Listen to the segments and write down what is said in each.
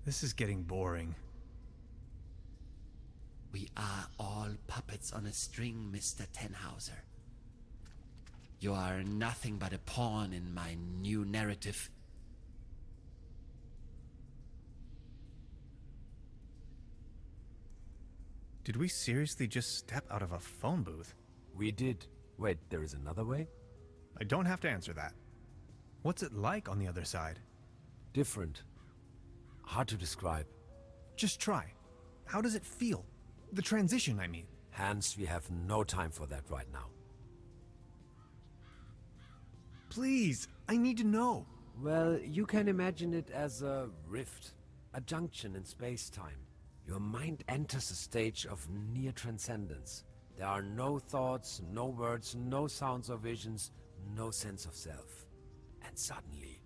This is getting boring. We are all puppets on a string, Mr. Tenhauser. You are nothing but a pawn in my new narrative. Did we seriously just step out of a phone booth? We did. Wait, there is another way? I don't have to answer that. What's it like on the other side? Different. Hard to describe. Just try. How does it feel? The transition, I mean. Hans, we have no time for that right now. Please, I need to know. Well, you can imagine it as a rift, a junction in space-time. Your mind enters a stage of near transcendence. There are no thoughts, no words, no sounds or visions, no sense of self. And suddenly,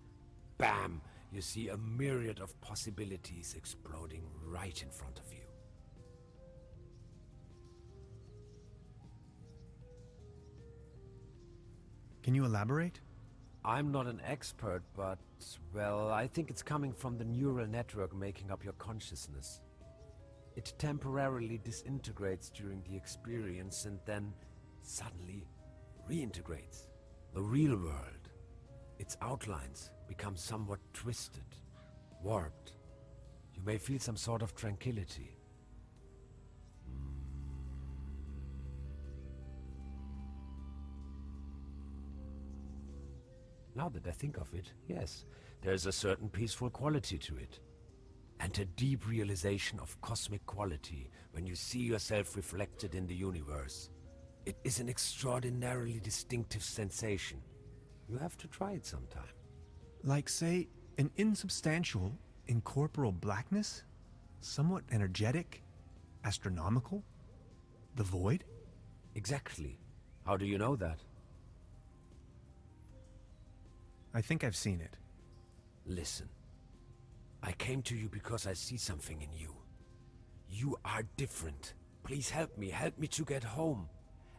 bam, you see a myriad of possibilities exploding right in front of you. Can you elaborate? I'm not an expert, but, well, I think it's coming from the neural network making up your consciousness. It temporarily disintegrates during the experience and then suddenly reintegrates. The real world, its outlines become somewhat twisted, warped. You may feel some sort of tranquility. Now that I think of it, yes, there's a certain peaceful quality to it. And a deep realization of cosmic quality when you see yourself reflected in the universe. It is an extraordinarily distinctive sensation. You have to try it sometime. Like, say, an insubstantial, incorporeal blackness? Somewhat energetic? Astronomical? The void? Exactly. How do you know that? I think I've seen it. Listen. I came to you because I see something in you. You are different. Please help me to get home.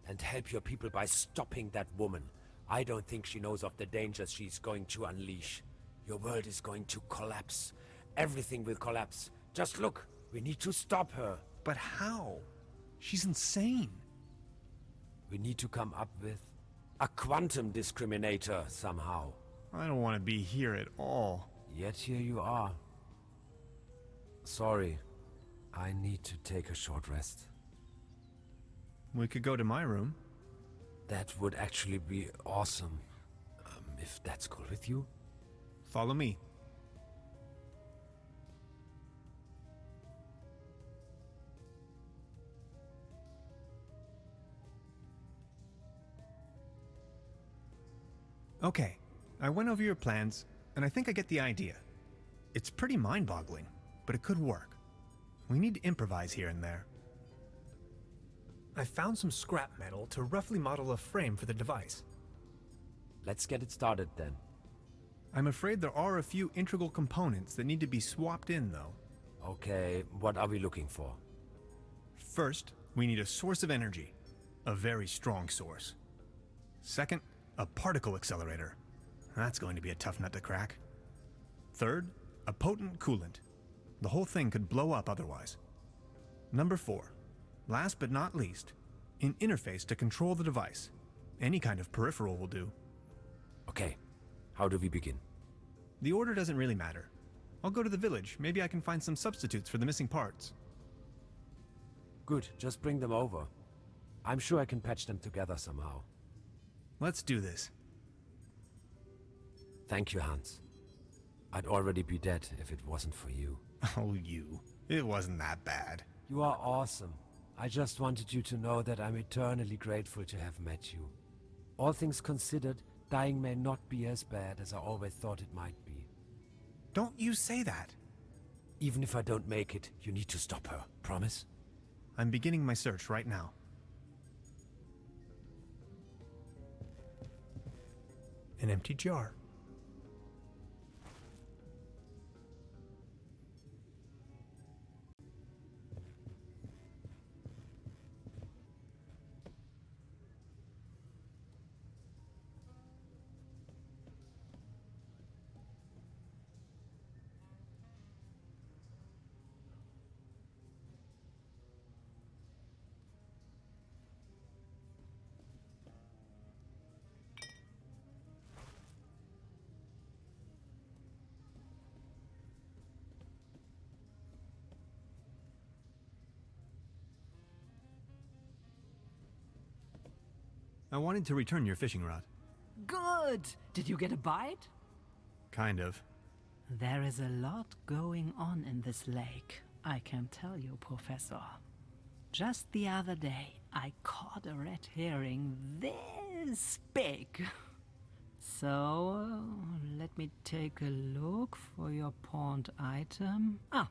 And help your people by stopping that woman. I don't think she knows of the dangers she's going to unleash. Your world is going to collapse. Everything will collapse. Just look, we need to stop her. But how? She's insane. We need to come up with a quantum discriminator somehow. I don't want to be here at all. Yet here you are. Sorry, I need to take a short rest. We could go to my room. That would actually be awesome. If that's cool with you. Follow me. Okay, I went over your plans, and I think I get the idea. It's pretty mind-boggling, but it could work. We need to improvise here and there. I found some scrap metal to roughly model a frame for the device. Let's get it started then. I'm afraid there are a few integral components that need to be swapped in, though. Okay, what are we looking for? First, we need a source of energy. A very strong source. Second, a particle accelerator. That's going to be a tough nut to crack. Third, a potent coolant. The whole thing could blow up otherwise. Number 4, last but not least, an interface to control the device. Any kind of peripheral will do. Okay, how do we begin? The order doesn't really matter. I'll go to the village. Maybe I can find some substitutes for the missing parts. Good, just bring them over. I'm sure I can patch them together somehow. Let's do this. Thank you, Hans. I'd already be dead if it wasn't for you. Oh, you. It wasn't that bad. You are awesome. I just wanted you to know that I'm eternally grateful to have met you. All things considered, dying may not be as bad as I always thought it might be. Don't you say that. Even if I don't make it, you need to stop her. Promise? I'm beginning my search right now. An empty jar. I wanted to return your fishing rod. Good! Did you get a bite? Kind of. There is a lot going on in this lake, I can tell you, Professor. Just the other day, I caught a red herring this big. So, let me take a look for your pawned item. Ah,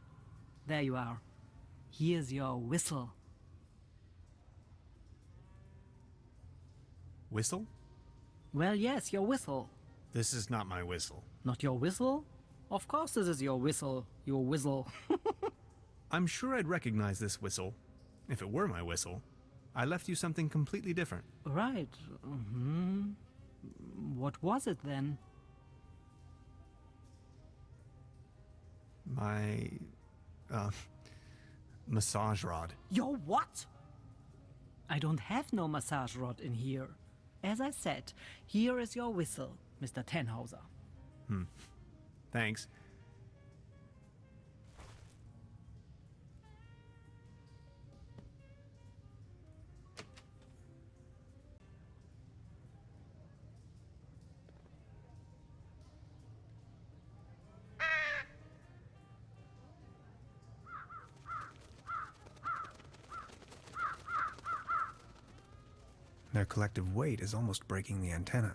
there you are. Here's your whistle. Whistle? Well, yes, your whistle. This is not my whistle. Not your whistle? Of course this is your whistle. Your whistle. I'm sure I'd recognize this whistle if it were my whistle. I left you something completely different. Right. What was it then? My, massage rod. Your what? I don't have no massage rod in here. As I said, here is your whistle, Mr. Tannhauser. Thanks. Their collective weight is almost breaking the antenna.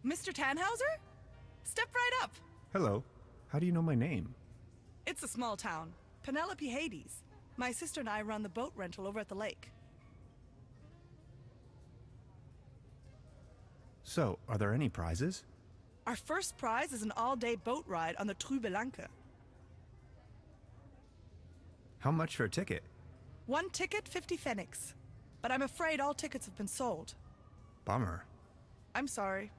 Mr. Tannhauser? Step right up. Hello. How do you know my name? It's a small town. Penelope Hades. My sister and I run the boat rental over at the lake. So, are there any prizes? Our first prize is an all-day boat ride on the Trüberbrook. How much for a ticket? One ticket, 50 pfennigs. But I'm afraid all tickets have been sold. Bummer. I'm sorry.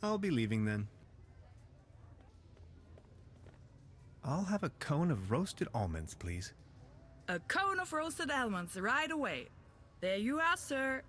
I'll be leaving then. I'll have a cone of roasted almonds, please. A cone of roasted almonds right away. There you are, sir.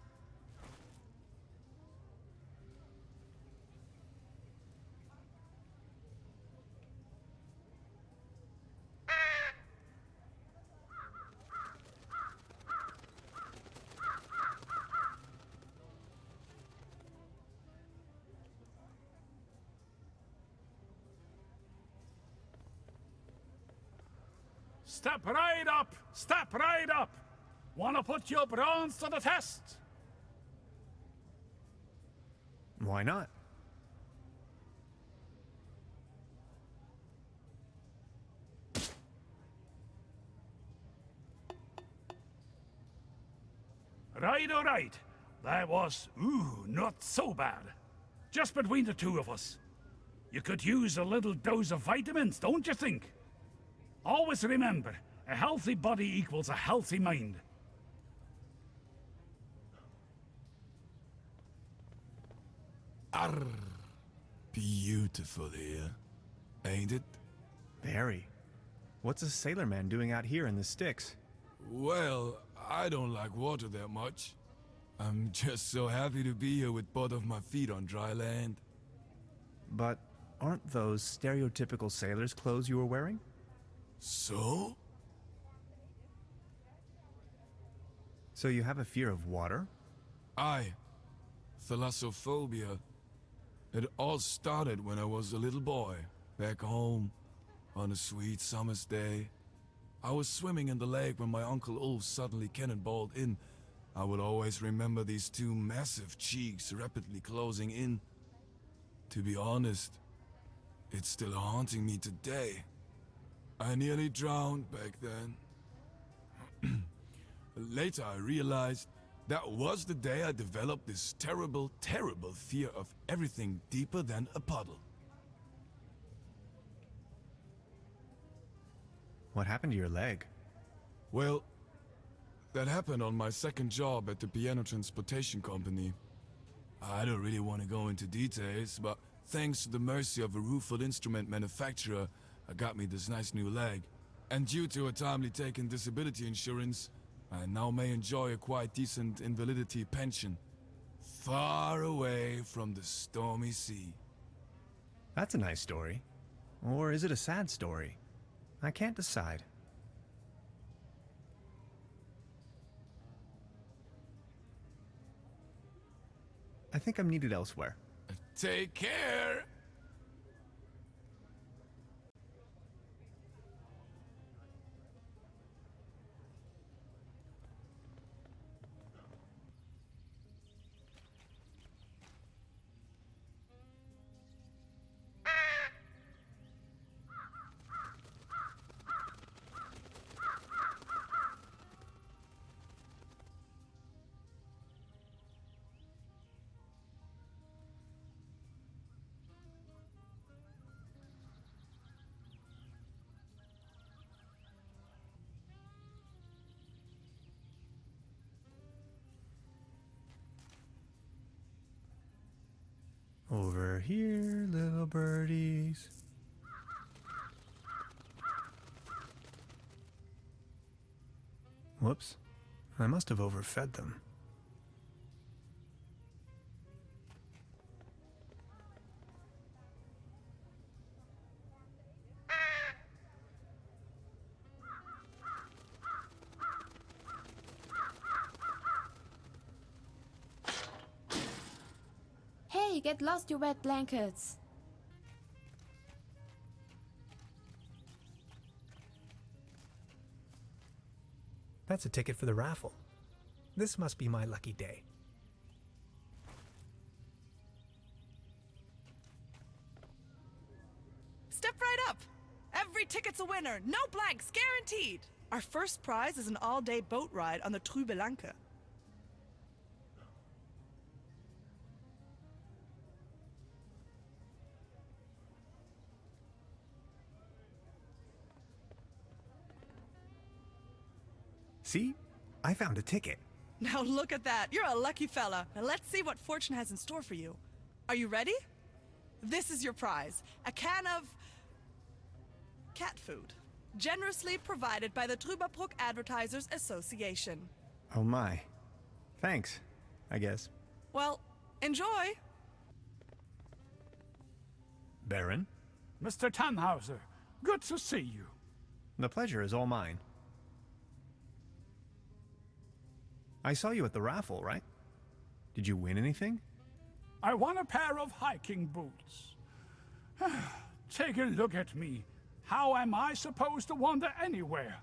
Step right up! Step right up! Wanna put your brains to the test? Why not? Right, all right. That was, not so bad. Just between the two of us. You could use a little dose of vitamins, don't you think? Always remember, a healthy body equals a healthy mind. Arr, beautiful here, ain't it? Very. What's a sailor man doing out here in the sticks? Well, I don't like water that much. I'm just so happy to be here with both of my feet on dry land. But aren't those stereotypical sailor's clothes you were wearing? So? So you have a fear of water? Aye. Thalassophobia. It all started when I was a little boy, back home, on a sweet summer's day. I was swimming in the lake when my Uncle Ulf suddenly cannonballed in. I will always remember these two massive cheeks rapidly closing in. To be honest, it's still haunting me today. I nearly drowned back then. Later I realized that was the day I developed this terrible, terrible fear of everything deeper than a puddle. What happened to your leg? Well, that happened on my second job at the piano transportation company. I don't really want to go into details, but thanks to the mercy of a rueful instrument manufacturer, I got me this nice new leg. And due to a timely taken disability insurance, I now may enjoy a quite decent invalidity pension. far away from the stormy sea. That's a nice story. Or is it a sad story? I can't decide. I think I'm needed elsewhere. Take care! Over here, little birdies. Whoops. I must have overfed them. Hey, get lost, you wet blankets. That's a ticket for the raffle. This must be my lucky day. Step right up. Every ticket's a winner. No blanks, guaranteed. Our first prize is an all-day boat ride on the Trüberbrook. See? I found a ticket. Now look at that. You're a lucky fella. Now let's see what fortune has in store for you. Are you ready? This is your prize. A can of cat food. Generously provided by the Trüberbrook Advertisers Association. Oh my. Thanks, I guess. Well, enjoy. Baron? Mr. Tannhauser, good to see you. The pleasure is all mine. I saw you at the raffle, right? Did you win anything? I won a pair of hiking boots. Take a look at me. How am I supposed to wander anywhere?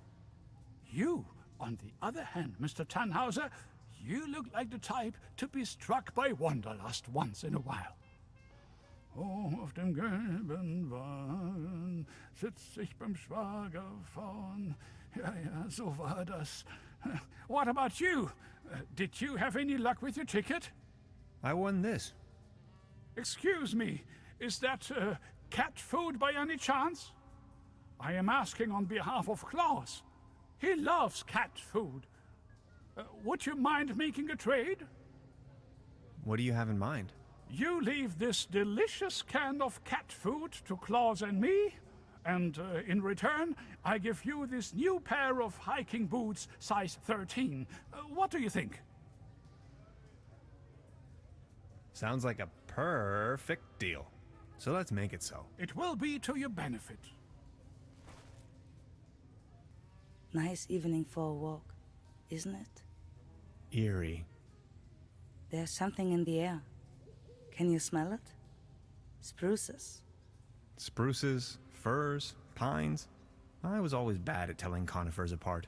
You, on the other hand, Mr. Tannhauser, you look like the type to be struck by wanderlust once in a while. Oh, auf dem gelben Wagen sitz ich beim Schwager vorn. Ja, ja, so war das. What about you? Did you have any luck with your ticket? I won this. Excuse me, is that cat food by any chance? I am asking on behalf of Klaus. He loves cat food. Would you mind making a trade? What do you have in mind? You leave this delicious can of cat food to Klaus and me, and in return, I give you this new pair of hiking boots, size 13. What do you think? Sounds like a perfect deal. So let's make it so. It will be to your benefit. Nice evening for a walk, isn't it? Eerie. There's something in the air. Can you smell it? Spruces. Spruces, firs, pines. I was always bad at telling conifers apart.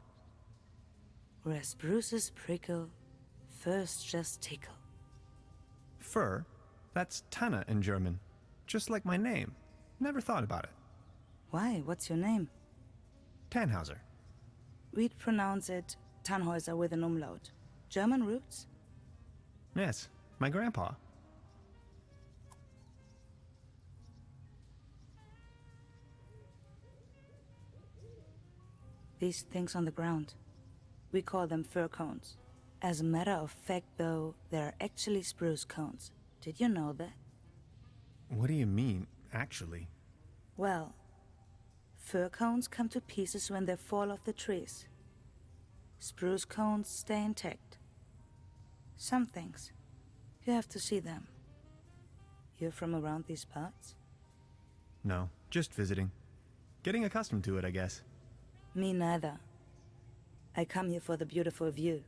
Where spruces prickle, firs just tickle. Fir? That's Tanne in German. Just like my name. Never thought about it. Why? What's your name? Tannhauser. We'd pronounce it Tannhäuser with an umlaut. German roots? Yes, my grandpa. These things on the ground. We call them fir cones. As a matter of fact, though, they're actually spruce cones. Did you know that? What do you mean, actually? Well, fir cones come to pieces when they fall off the trees. Spruce cones stay intact. Some things. You have to see them. You're from around these parts? No, just visiting. Getting accustomed to it, I guess. Me neither. I come here for the beautiful view.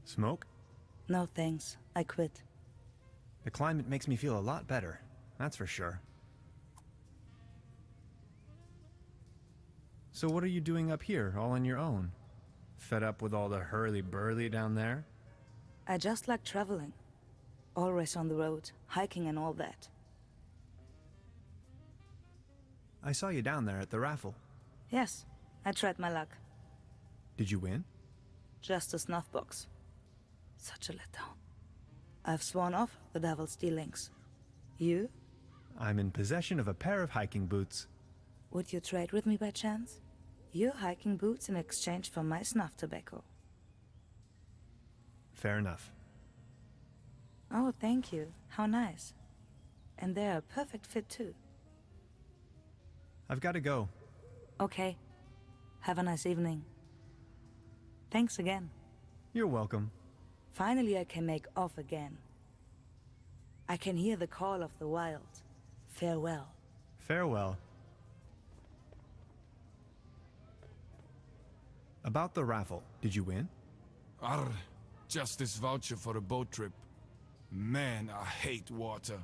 Smoke? No thanks, I quit. The climate makes me feel a lot better, that's for sure. So what are you doing up here, all on your own? Fed up with all the hurly-burly down there? I just like traveling. Always on the road, hiking and all that. I saw you down there at the raffle. Yes, I tried my luck. Did you win? Just a snuff box. Such a letdown. I've sworn off the devil's dealings. You? I'm in possession of a pair of hiking boots. Would you trade with me by chance? Your hiking boots in exchange for my snuff tobacco. Fair enough. Oh, thank you. How nice. And they're a perfect fit too. I've got to go. Okay. Have a nice evening. Thanks again. You're welcome. Finally I can make off again. I can hear the call of the wild. Farewell. Farewell. About the raffle, did you win? Arr, just this voucher for a boat trip. Man, I hate water.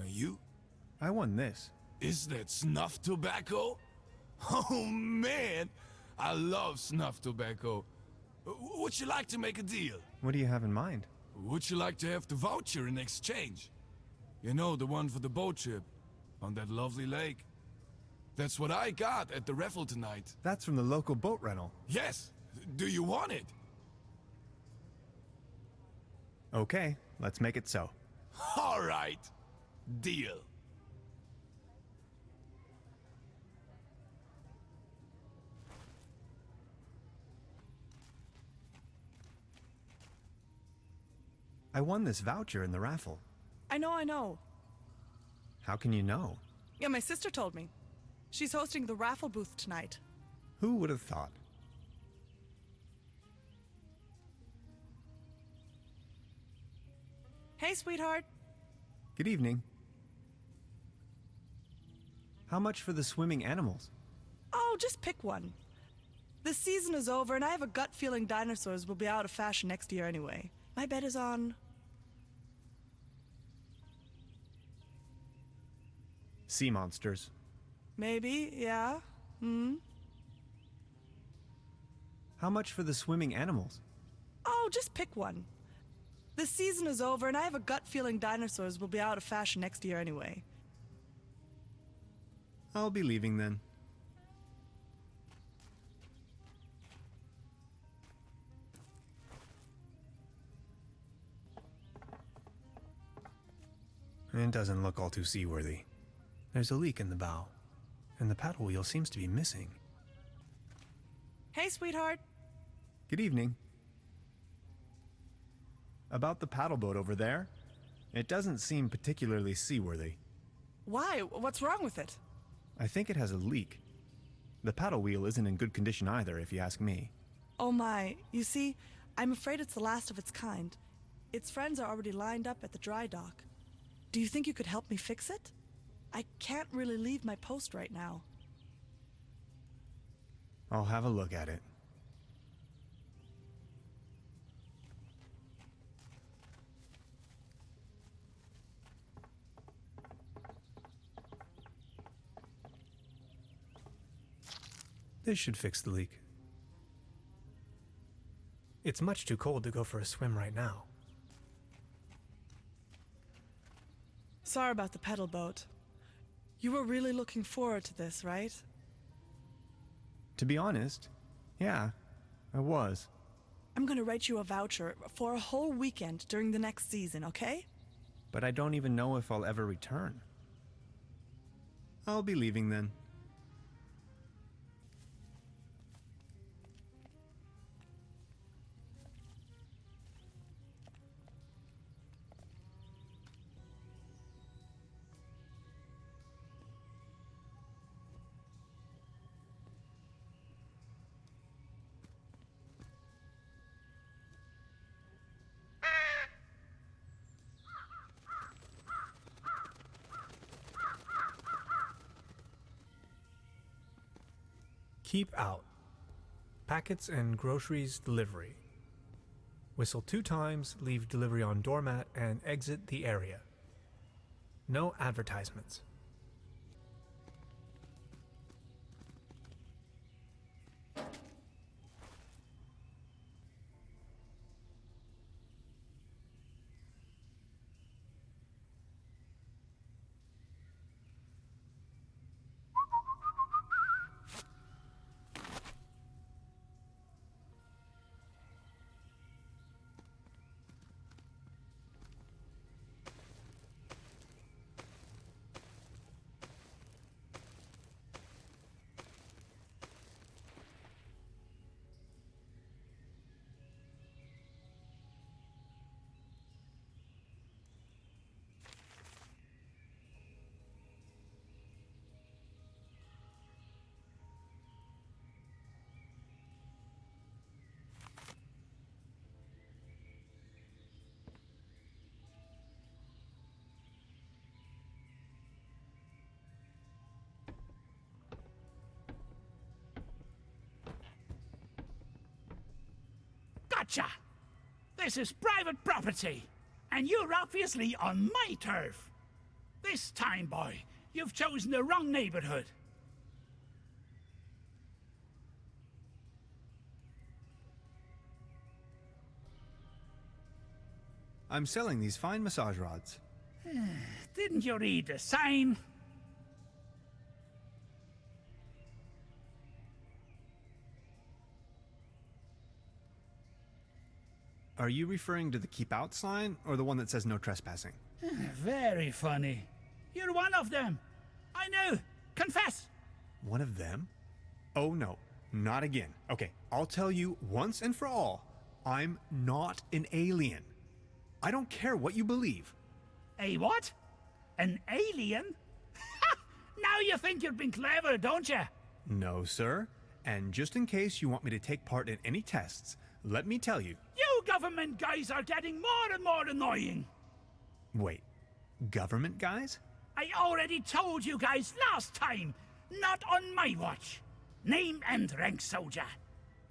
You? I won this. Is that snuff tobacco? Oh man, I love snuff tobacco. Would you like to make a deal? What do you have in mind? Would you like to have the voucher in exchange? You know, the one for the boat trip, on that lovely lake. That's what I got at the raffle tonight. That's from the local boat rental. Yes. Do you want it? Okay, let's make it so. All right. Deal. I won this voucher in the raffle. I know. How can you know? Yeah, my sister told me. She's hosting the raffle booth tonight. Who would have thought? Hey, sweetheart. Good evening. How much for the swimming animals? Oh, just pick one. The season is over, and I have a gut feeling dinosaurs will be out of fashion next year anyway. My bet is on... Sea monsters. Maybe, yeah. How much for the swimming animals? Oh, just pick one. The season is over, and I have a gut feeling dinosaurs will be out of fashion next year anyway. I'll be leaving then. It doesn't look all too seaworthy. There's a leak in the bow, and the paddle wheel seems to be missing. Hey, sweetheart. Good evening. About the paddle boat over there, it doesn't seem particularly seaworthy. Why? What's wrong with it? I think it has a leak. The paddle wheel isn't in good condition either, if you ask me. Oh my, you see, I'm afraid it's the last of its kind. Its friends are already lined up at the dry dock. Do you think you could help me fix it? I can't really leave my post right now. I'll have a look at it. This should fix the leak. It's much too cold to go for a swim right now. Sorry about the pedal boat. You were really looking forward to this, right? To be honest, yeah, I was. I'm gonna write you a voucher for a whole weekend during the next season, okay? But I don't even know if I'll ever return. I'll be leaving then. Keep out. Packets and groceries delivery. Whistle 2 times, leave delivery on doormat, and exit the area. No advertisements. Gotcha! This is private property, and you're obviously on my turf. This time, boy, you've chosen the wrong neighborhood. I'm selling these fine massage rods. Didn't you read the sign? Are you referring to the keep out sign or the one that says no trespassing? Very funny. You're one of them. I know. Confess. One of them? Oh no, not again. Okay, I'll tell you once and for all, I'm not an alien. I don't care what you believe. A what? An alien? Now you think you've been clever, don't you? No, sir. And just in case you want me to take part in any tests, let me tell you. You government guys are getting more and more annoying. Wait, government guys? I already told you guys last time. Not on my watch. Name and rank soldier.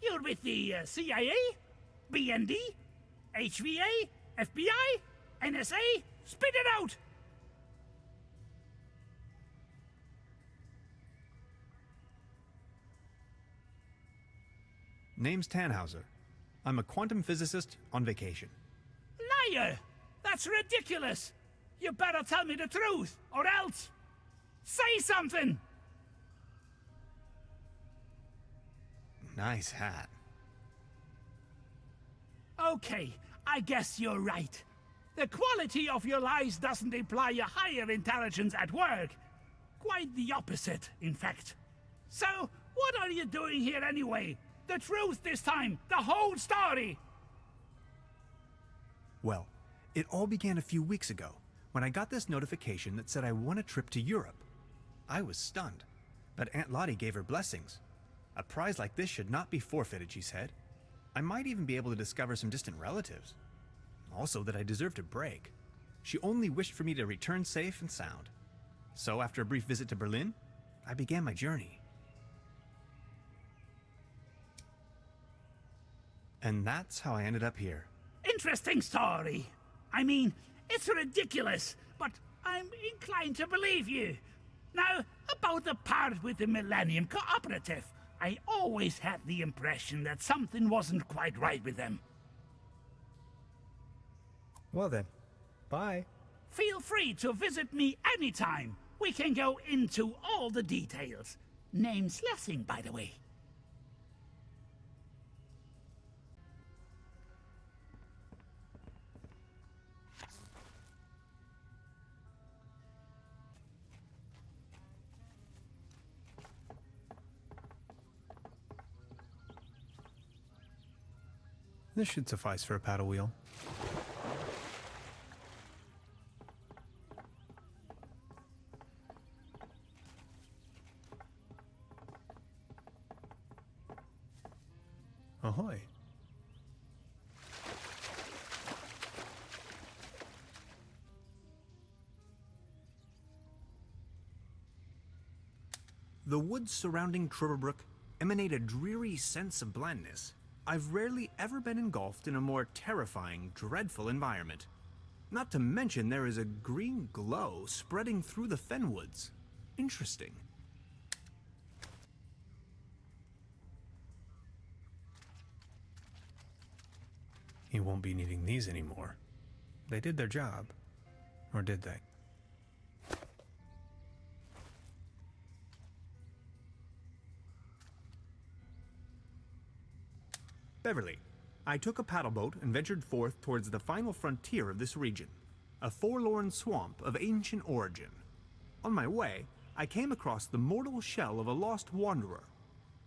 You're with the CIA? BND? HVA? FBI? NSA? Spit it out! Name's Tannhauser. I'm a quantum physicist on vacation. Liar! That's ridiculous! You better tell me the truth, or else... Say something! Nice hat. Okay, I guess you're right. The quality of your lies doesn't imply a higher intelligence at work. Quite the opposite, in fact. So, what are you doing here anyway? The truth this time, the whole story! Well, it all began a few weeks ago, when I got this notification that said I won a trip to Europe. I was stunned, but Aunt Lottie gave her blessings. A prize like this should not be forfeited, she said. I might even be able to discover some distant relatives. Also that I deserved a break. She only wished for me to return safe and sound. So after a brief visit to Berlin, I began my journey. And that's how I ended up here. Interesting story. I mean, it's ridiculous, but I'm inclined to believe you. Now, about the part with the Millennium Cooperative, I always had the impression that something wasn't quite right with them. Well then, bye. Feel free to visit me anytime. We can go into all the details. Name's Lessing, by the way. This should suffice for a paddle wheel. Ahoy. The woods surrounding Trüberbrook emanate a dreary sense of blandness, I've rarely ever been engulfed in a more terrifying, dreadful environment. Not to mention there is a green glow spreading through the fenwoods. Interesting. He won't be needing these anymore. They did their job. Or did they? Beverly, I took a paddle boat and ventured forth towards the final frontier of this region, a forlorn swamp of ancient origin. On my way, I came across the mortal shell of a lost wanderer.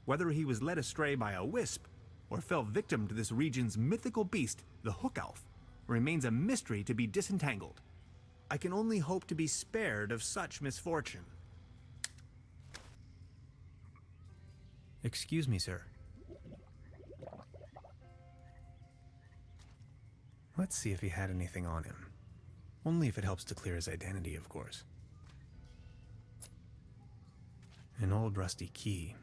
Whether he was led astray by a wisp or fell victim to this region's mythical beast, the Hook Elf, remains a mystery to be disentangled. I can only hope to be spared of such misfortune. Excuse me, sir. Let's see if he had anything on him. Only if it helps to clear his identity, of course. An old rusty key.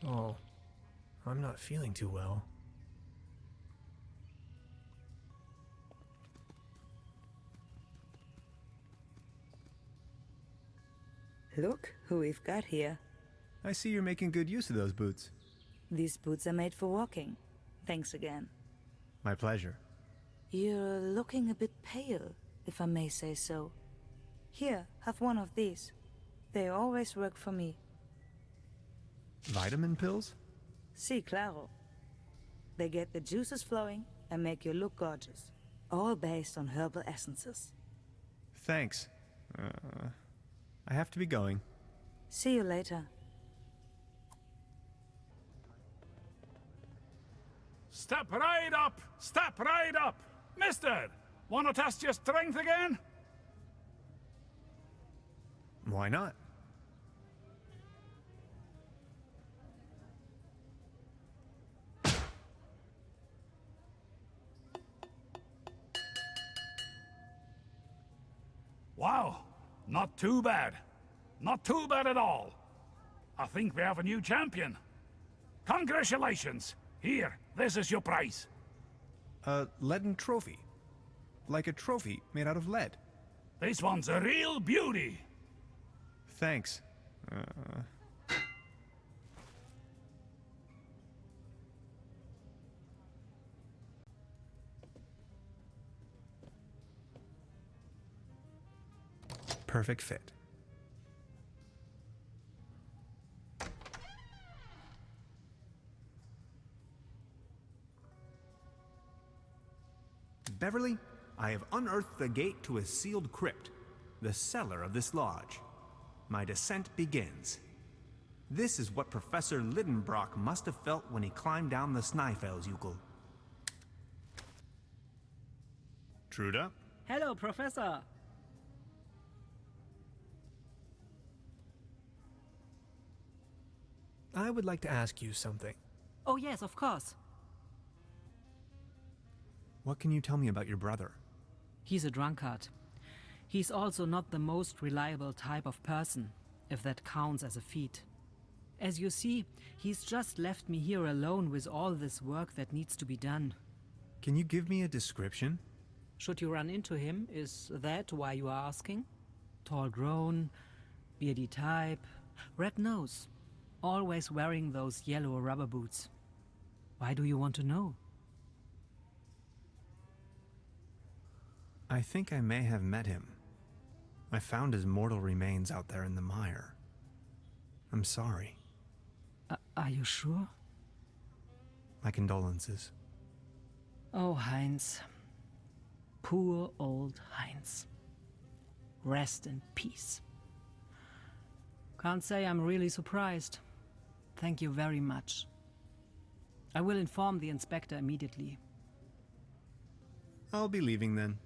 Oh, I'm not feeling too well. Look who we've got here. I see you're making good use of those boots. These boots are made for walking. Thanks again. My pleasure. You're looking a bit pale, if I may say so. Here, have one of these. They always work for me. Vitamin pills? Si, claro. They get the juices flowing and make you look gorgeous. All based on herbal essences. Thanks. I have to be going. See you later. Step right up! Step right up! Mister, wanna test your strength again? Why not? Wow, not too bad. Not too bad at all. I think we have a new champion. Congratulations. Here, this is your prize. A leaden trophy. Like a trophy made out of lead. This one's a real beauty. Thanks. Perfect fit. Beverly, I have unearthed the gate to a sealed crypt, the cellar of this lodge. My descent begins. This is what Professor Trüberbrook must have felt when he climbed down the Snæfellsjökull. Truda? Hello, Professor. I would like to ask you something. Oh, yes, of course. What can you tell me about your brother? He's a drunkard. He's also not the most reliable type of person, if that counts as a feat. As you see, he's just left me here alone with all this work that needs to be done. Can you give me a description? Should you run into him, is that why you are asking? Tall grown, beardy type, red nose, always wearing those yellow rubber boots. Why do you want to know? I think I may have met him. I found his mortal remains out there in the mire. I'm sorry. Are you sure? My condolences. Oh, Heinz. Poor old Heinz. Rest in peace. Can't say I'm really surprised. Thank you very much. I will inform the inspector immediately. I'll be leaving then.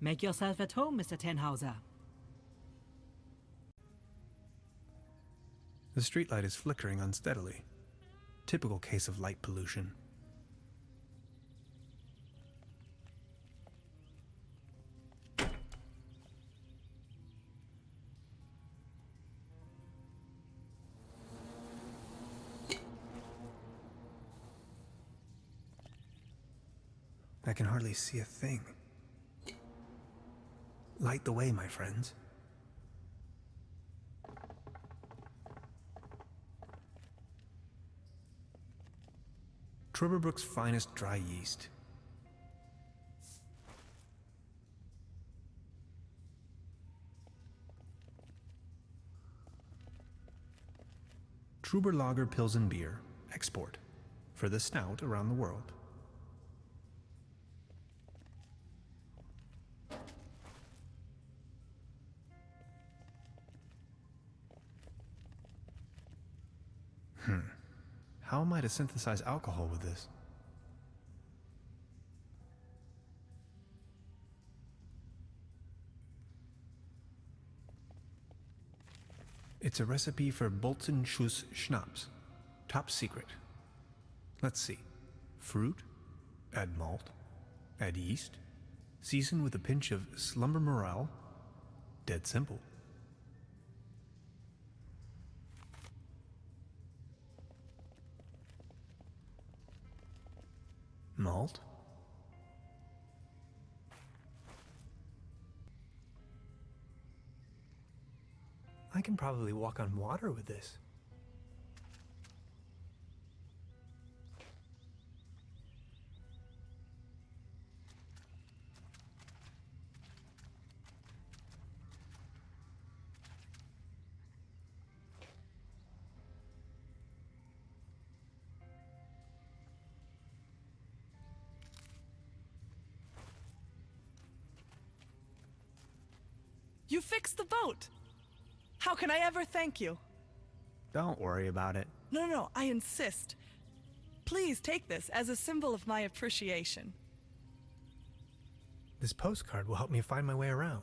Make yourself at home, Mr. Tenhauser. The streetlight is flickering unsteadily. Typical case of light pollution. I can hardly see a thing. Light the way, my friends. Trüberbrook's finest dry yeast. Trüber Pilsen beer, export, for the stout around the world. How am I to synthesize alcohol with this? It's a recipe for Bolzenschuss Schnapps. Top secret. Let's see. Fruit, add malt, add yeast, season with a pinch of slumber morale. Dead simple. Malt. I can probably walk on water with this. You fixed the boat! How can I ever thank you? Don't worry about it. No, I insist. Please take this as a symbol of my appreciation. This postcard will help me find my way around.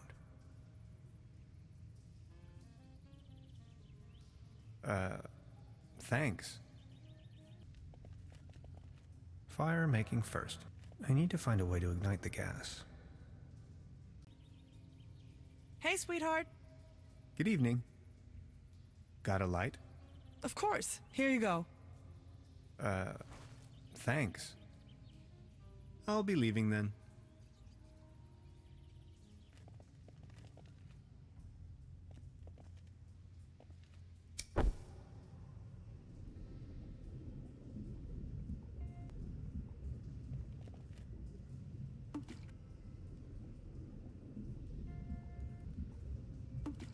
Thanks. Fire making first. I need to find a way to ignite the gas. Hey, sweetheart. Good evening. Got a light? Of course. Here you go. Thanks. I'll be leaving then.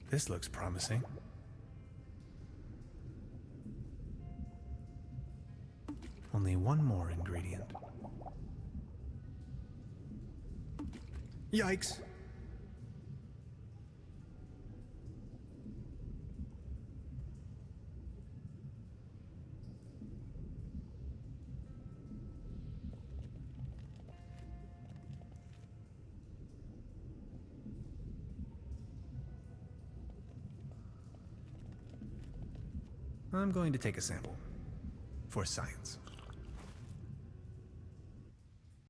This looks promising. Only one more ingredient. Yikes! I'm going to take a sample. For science.